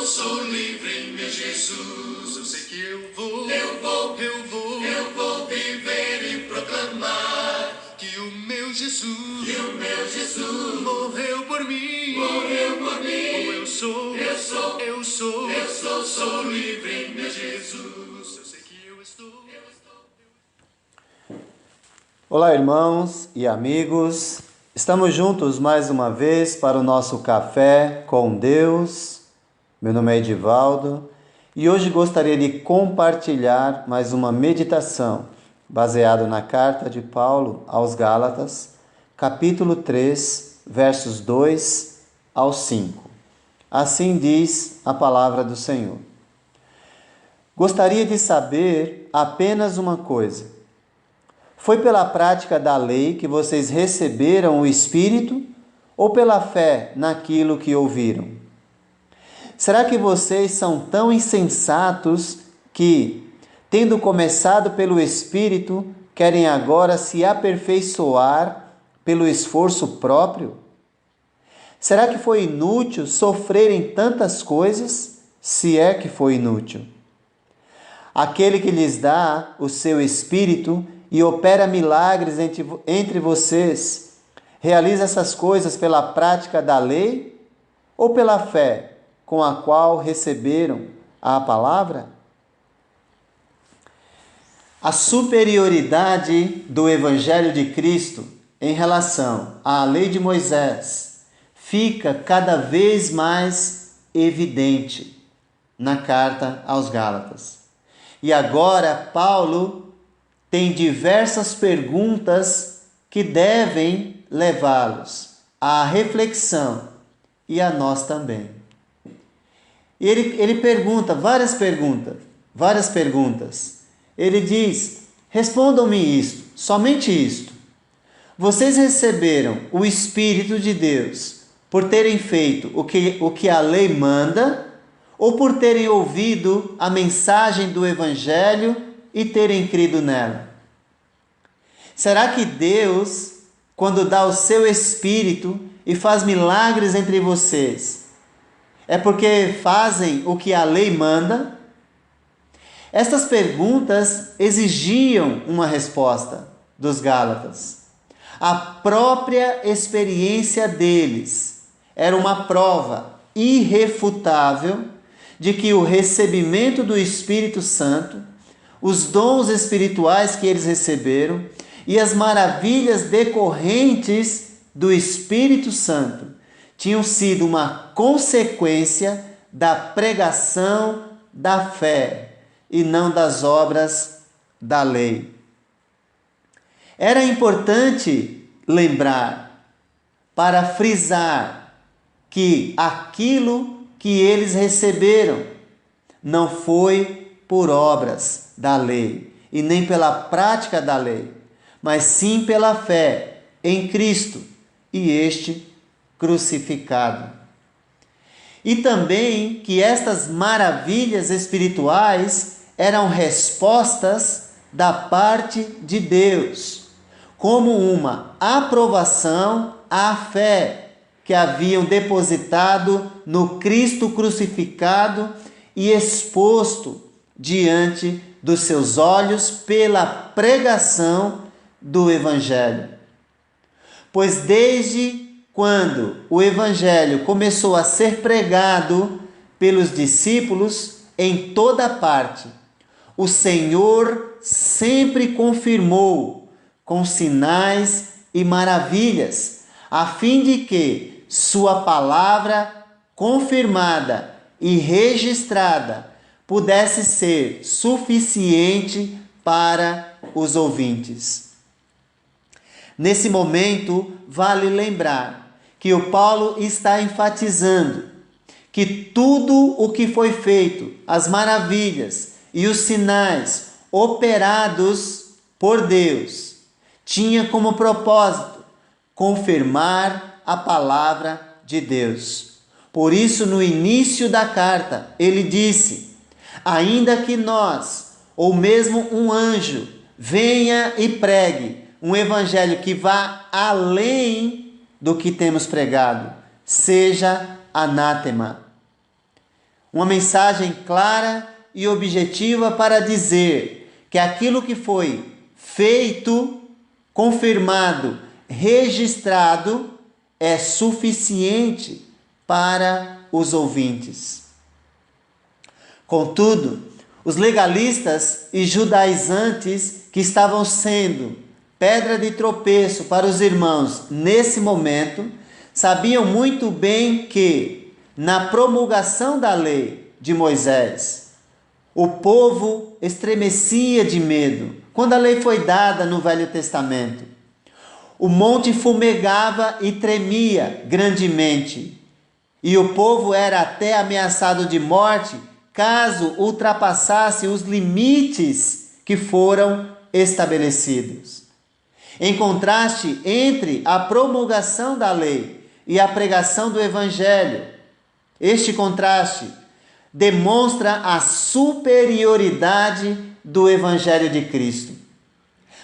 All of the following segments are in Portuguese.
Sou livre em meu Jesus. Eu sei que eu vou viver e proclamar que o meu Jesus morreu por mim. Sou livre em meu Jesus. Eu sei que eu estou. Olá, irmãos e amigos. Estamos juntos mais uma vez para o nosso Café com Deus. Meu nome é Edivaldo e hoje gostaria de compartilhar mais uma meditação baseada na carta de Paulo aos Gálatas, capítulo 3, versos 2 ao 5. Assim diz a palavra do Senhor. Gostaria de saber apenas uma coisa. Foi pela prática da lei que vocês receberam o Espírito ou pela fé naquilo que ouviram? Será que vocês são tão insensatos que, tendo começado pelo Espírito, querem agora se aperfeiçoar pelo esforço próprio? Será que foi inútil sofrerem tantas coisas, se é que foi inútil? Aquele que lhes dá o seu Espírito e opera milagres entre vocês, realiza essas coisas pela prática da lei ou pela fé com a qual receberam a palavra? A superioridade do Evangelho de Cristo em relação à lei de Moisés fica cada vez mais evidente na carta aos Gálatas. E agora Paulo tem diversas perguntas que devem levá-los à reflexão e a nós também. Ele pergunta várias perguntas. Ele diz: respondam-me isto, somente isto. Vocês receberam o Espírito de Deus por terem feito o que a lei manda ou por terem ouvido a mensagem do Evangelho e terem crido nela? Será que Deus, quando dá o seu Espírito e faz milagres entre vocês, é porque fazem o que a lei manda? Estas perguntas exigiam uma resposta dos Gálatas. A própria experiência deles era uma prova irrefutável de que o recebimento do Espírito Santo, os dons espirituais que eles receberam e as maravilhas decorrentes do Espírito Santo tinham sido uma consequência da pregação da fé e não das obras da lei. Era importante lembrar, para frisar, que aquilo que eles receberam não foi por obras da lei e nem pela prática da lei, mas sim pela fé em Cristo e este crucificado. E também que estas maravilhas espirituais eram respostas da parte de Deus, como uma aprovação à fé que haviam depositado no Cristo crucificado e exposto diante dos seus olhos pela pregação do Evangelho. Pois desde quando o Evangelho começou a ser pregado pelos discípulos em toda parte, o Senhor sempre confirmou com sinais e maravilhas, a fim de que sua palavra confirmada e registrada pudesse ser suficiente para os ouvintes. Nesse momento, vale lembrar que o Paulo está enfatizando que tudo o que foi feito, as maravilhas e os sinais operados por Deus, tinha como propósito confirmar a palavra de Deus. Por isso, no início da carta, ele disse: ainda que nós, ou mesmo um anjo, venha e pregue um evangelho que vá além do que temos pregado, seja anátema. Uma mensagem clara e objetiva para dizer que aquilo que foi feito, confirmado, registrado, é suficiente para os ouvintes. Contudo, os legalistas e judaizantes que estavam sendo pedra de tropeço para os irmãos nesse momento, sabiam muito bem que, na promulgação da lei de Moisés, o povo estremecia de medo. Quando a lei foi dada no Velho Testamento, o monte fumegava e tremia grandemente, e o povo era até ameaçado de morte caso ultrapassasse os limites que foram estabelecidos. Em contraste entre a promulgação da lei e a pregação do Evangelho, este contraste demonstra a superioridade do Evangelho de Cristo.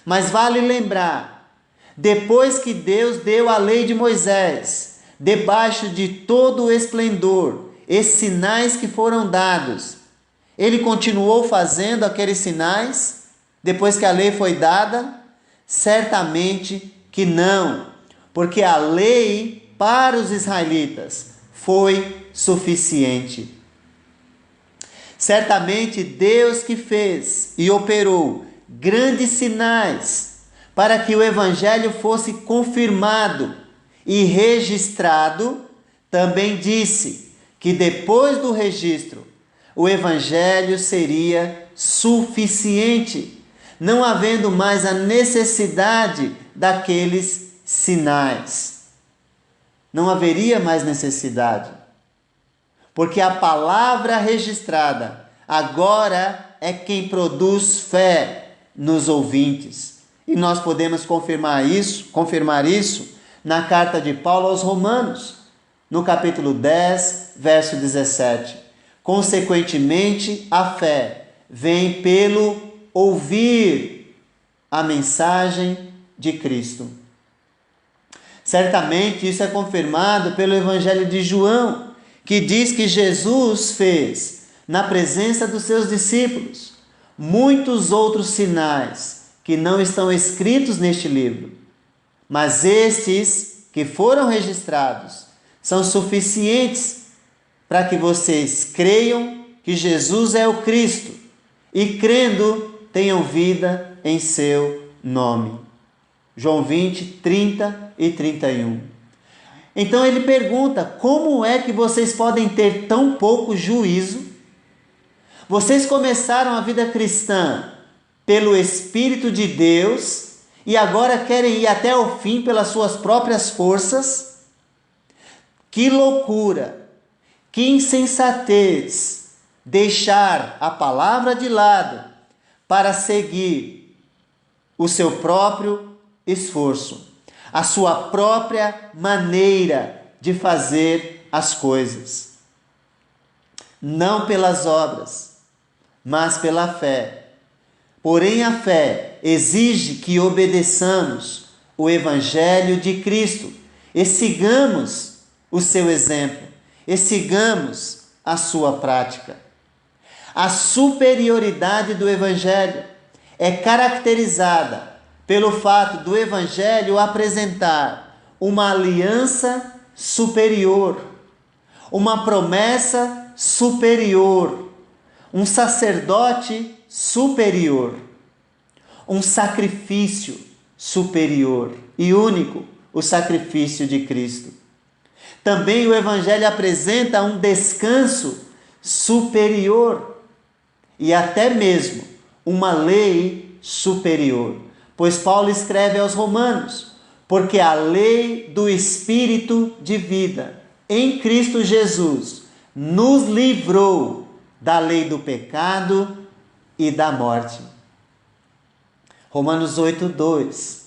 Mas vale lembrar, depois que Deus deu a lei de Moisés, debaixo de todo o esplendor, esses sinais que foram dados, ele continuou fazendo aqueles sinais depois que a lei foi dada? Certamente que não, porque a lei para os israelitas foi suficiente. Certamente Deus que fez e operou grandes sinais para que o Evangelho fosse confirmado e registrado, também disse que depois do registro o Evangelho seria suficiente, não havendo mais a necessidade daqueles sinais. Não haveria mais necessidade, porque a palavra registrada agora é quem produz fé nos ouvintes. E nós podemos confirmar isso na carta de Paulo aos Romanos, no capítulo 10, verso 17. Consequentemente, a fé vem pelo ouvir a mensagem de Cristo. Certamente isso é confirmado pelo Evangelho de João, que diz que Jesus fez, na presença dos seus discípulos, muitos outros sinais que não estão escritos neste livro. Mas estes que foram registrados são suficientes para que vocês creiam que Jesus é o Cristo e, crendo, tenham vida em seu nome. João 20, 30 e 31. Então ele pergunta: como é que vocês podem ter tão pouco juízo? Vocês começaram a vida cristã pelo Espírito de Deus e agora querem ir até o fim pelas suas próprias forças? Que loucura! Que insensatez deixar a palavra de lado para seguir o seu próprio esforço, a sua própria maneira de fazer as coisas. Não pelas obras, mas pela fé. Porém, a fé exige que obedeçamos o Evangelho de Cristo e sigamos o seu exemplo, e sigamos a sua prática. A superioridade do Evangelho é caracterizada pelo fato do Evangelho apresentar uma aliança superior, uma promessa superior, um sacerdote superior, um sacrifício superior e único, o sacrifício de Cristo. Também o Evangelho apresenta um descanso superior e até mesmo uma lei superior. Pois Paulo escreve aos Romanos: porque a lei do Espírito de vida em Cristo Jesus nos livrou da lei do pecado e da morte. Romanos 8, 2.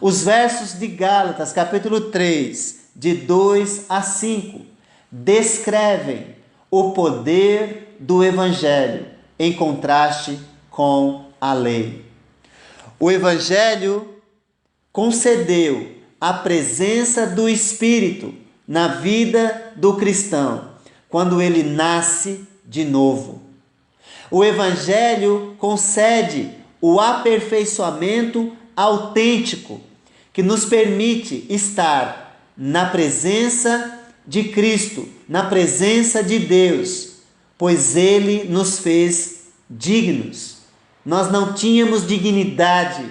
Os versos de Gálatas, capítulo 3, de 2 a 5, descrevem o poder do Evangelho em contraste com a lei. O Evangelho concedeu a presença do Espírito na vida do cristão quando ele nasce de novo. O Evangelho concede o aperfeiçoamento autêntico que nos permite estar na presença de Cristo, na presença de Deus, pois Ele nos fez dignos. Nós não tínhamos dignidade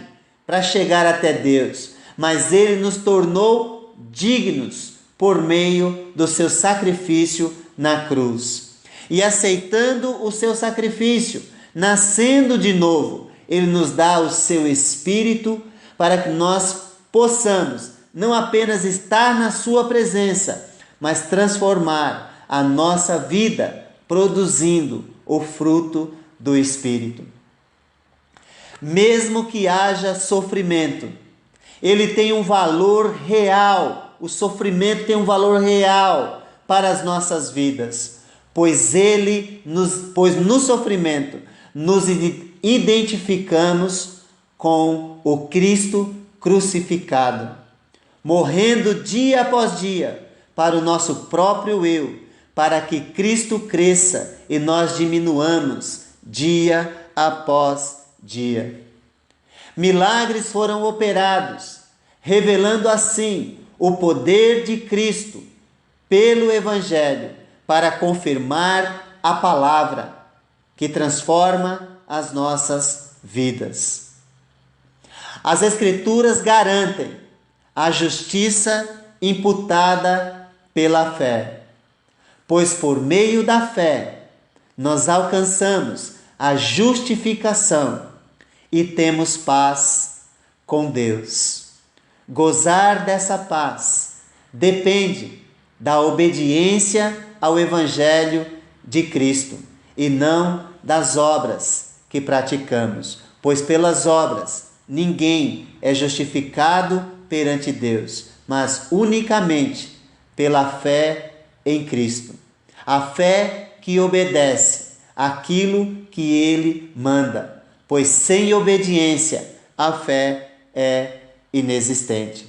para chegar até Deus, mas Ele nos tornou dignos por meio do seu sacrifício na cruz. E aceitando o seu sacrifício, nascendo de novo, Ele nos dá o seu Espírito para que nós possamos não apenas estar na sua presença, mas transformar a nossa vida produzindo o fruto do Espírito. Mesmo que haja sofrimento, ele tem um valor real, o sofrimento tem um valor real para as nossas vidas, pois no sofrimento nos identificamos com o Cristo crucificado, morrendo dia após dia para o nosso próprio eu, para que Cristo cresça e nós diminuamos dia após dia. Milagres foram operados, revelando assim o poder de Cristo pelo Evangelho para confirmar a palavra que transforma as nossas vidas. As Escrituras garantem a justiça imputada pela fé, pois por meio da fé nós alcançamos a justificação e temos paz com Deus. Gozar dessa paz depende da obediência ao Evangelho de Cristo e não das obras que praticamos, pois pelas obras ninguém é justificado perante Deus, mas unicamente pela fé em Cristo. A fé que obedece aquilo que Ele manda, pois sem obediência a fé é inexistente.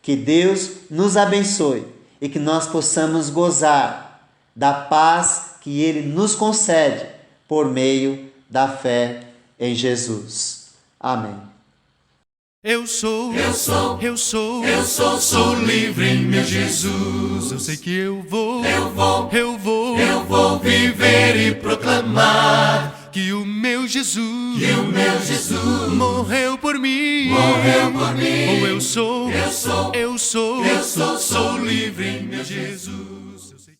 Que Deus nos abençoe e que nós possamos gozar da paz que Ele nos concede por meio da fé em Jesus. Amém. Eu sou livre em meu Jesus. Eu sei que eu vou Viver e proclamar que o meu Jesus morreu por mim. Ou eu sou Sou livre em meu Jesus.